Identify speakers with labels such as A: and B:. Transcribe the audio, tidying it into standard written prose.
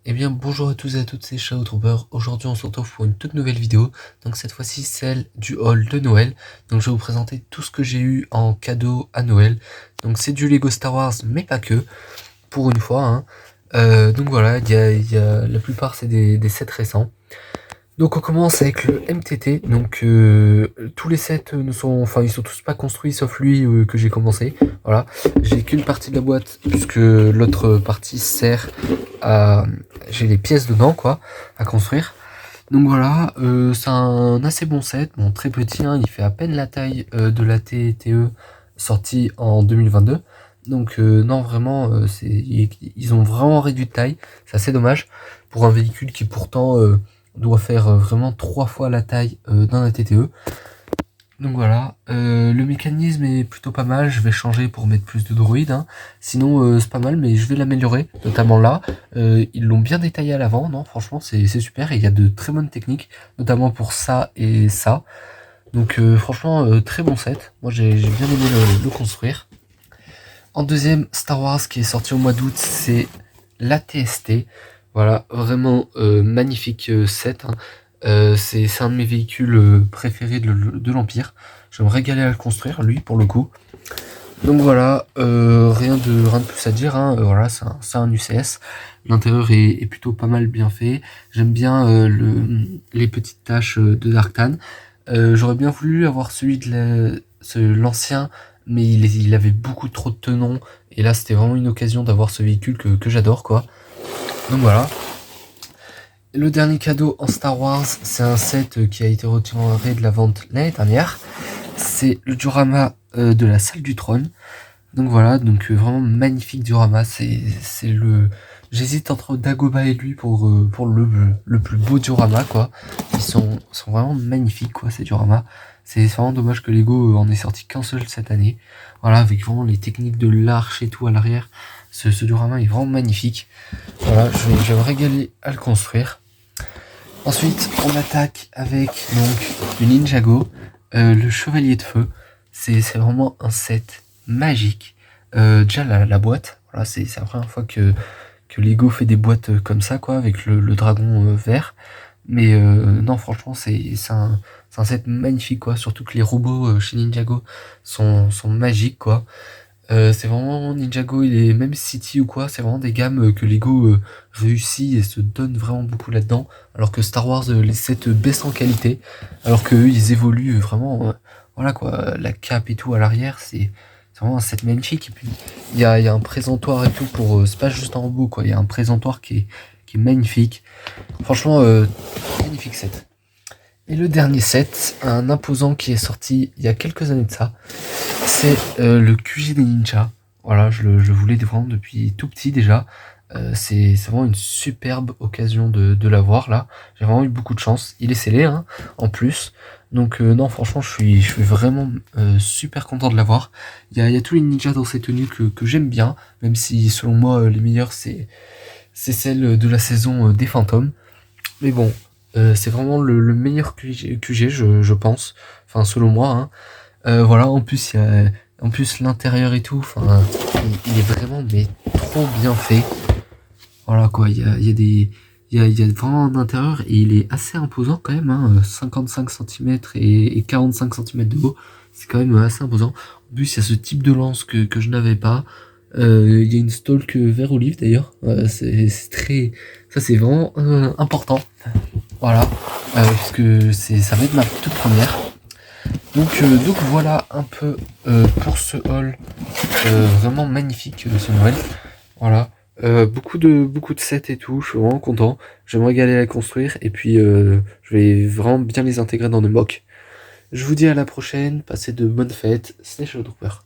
A: Eh bien bonjour à tous et à toutes, c'est Shadow Trooper. Aujourd'hui on se retrouve pour une toute nouvelle vidéo, donc cette fois-ci celle du haul de Noël. Donc je vais vous présenter tout ce que j'ai eu en cadeau à Noël. Donc c'est du Lego Star Wars mais pas que, pour une fois hein. Donc voilà, la plupart c'est des sets récents. Donc on commence avec le MTT, donc tous les sets ne sont, enfin ils sont tous pas construits sauf lui que j'ai commencé, voilà. J'ai qu'une partie de la boîte puisque l'autre partie sert à, j'ai les pièces dedans quoi, à construire. Donc voilà, c'est un assez bon set, bon très petit, hein, il fait à peine la taille de la TTE sortie en 2022. Donc non vraiment, ils ont vraiment réduit de taille, c'est assez dommage pour un véhicule qui pourtant doit faire vraiment 3 fois la taille d'un ATTE. Donc voilà, le mécanisme est plutôt pas mal, je vais changer pour mettre plus de droïdes, hein. Sinon c'est pas mal mais je vais l'améliorer, notamment là, ils l'ont bien détaillé à l'avant, non franchement c'est super et il y a de très bonnes techniques, notamment pour ça et ça. Donc franchement très bon set, moi j'ai bien aimé le construire. En deuxième, Star Wars qui est sorti au mois d'août, c'est la TST. Voilà, vraiment magnifique set, hein. C'est un de mes véhicules préférés de l'Empire. Je vais me régaler à le construire, lui, pour le coup. Donc voilà, rien de plus à dire, hein. Voilà, c'est un UCS. L'intérieur est plutôt pas mal bien fait. J'aime bien les petites taches de Darktan. J'aurais bien voulu avoir celui de l'ancien, mais il avait beaucoup trop de tenons. Et là, c'était vraiment une occasion d'avoir ce véhicule que j'adore, quoi. Donc voilà. Le dernier cadeau en Star Wars, c'est un set qui a été retiré de la vente l'année dernière. C'est le diorama de la salle du trône. Donc voilà, donc vraiment magnifique diorama. C'est le, j'hésite entre Dagobah et lui pour le plus beau diorama quoi. Ils sont vraiment magnifiques quoi ces dioramas. C'est vraiment dommage que Lego en ait sorti qu'un seul cette année. Voilà, avec vraiment les techniques de l'arche et tout à l'arrière. Ce diorama est vraiment magnifique. Voilà, je vais me régaler à le construire. Ensuite, on attaque avec donc du Ninjago, le Chevalier de Feu. C'est vraiment un set magique. Déjà la boîte, voilà, c'est la première fois que Lego fait des boîtes comme ça, quoi, avec le dragon vert. Mais non, franchement, c'est un set magnifique, quoi. Surtout que les robots chez Ninjago sont magiques, quoi. C'est vraiment Ninjago, il est même City ou quoi, c'est vraiment des gammes que Lego réussit et se donne vraiment beaucoup là-dedans, alors que Star Wars les sets baissent en qualité, alors que eux ils évoluent vraiment, voilà quoi, la cape et tout à l'arrière, c'est vraiment un set magnifique. Et puis il y a un présentoir et tout pour, c'est pas juste un robot quoi, il y a un présentoir qui est magnifique. Franchement, magnifique set. Et le dernier set, un imposant qui est sorti il y a quelques années de ça, c'est le QG des ninjas. Voilà, je voulais vraiment depuis tout petit déjà. C'est vraiment une superbe occasion de l'avoir là. J'ai vraiment eu beaucoup de chance. Il est scellé hein, en plus. Donc non, franchement, je suis vraiment super content de l'avoir. Il y a tous les ninjas dans ces tenues que j'aime bien, même si selon moi les meilleurs c'est celle de la saison des fantômes. Mais bon, c'est vraiment le meilleur QG je pense. Enfin selon moi. Hein. Voilà, en plus l'intérieur et tout, enfin, il est vraiment mais trop bien fait. Voilà quoi, il y a vraiment un intérieur et il est assez imposant quand même, hein, 55 cm et 45 cm de haut, c'est quand même assez imposant. En plus, il y a ce type de lance que je n'avais pas. Il y a une stalk vert olive d'ailleurs, c'est très, ça c'est vraiment important. Voilà, puisque ça va être ma toute première. Donc voilà un peu pour ce haul vraiment magnifique ce Noël. Voilà, beaucoup de sets et tout, je suis vraiment content. J'aimerais aller à construire et puis je vais vraiment bien les intégrer dans le mock. Je vous dis à la prochaine, passez de bonnes fêtes, c'était Shadow Trooper.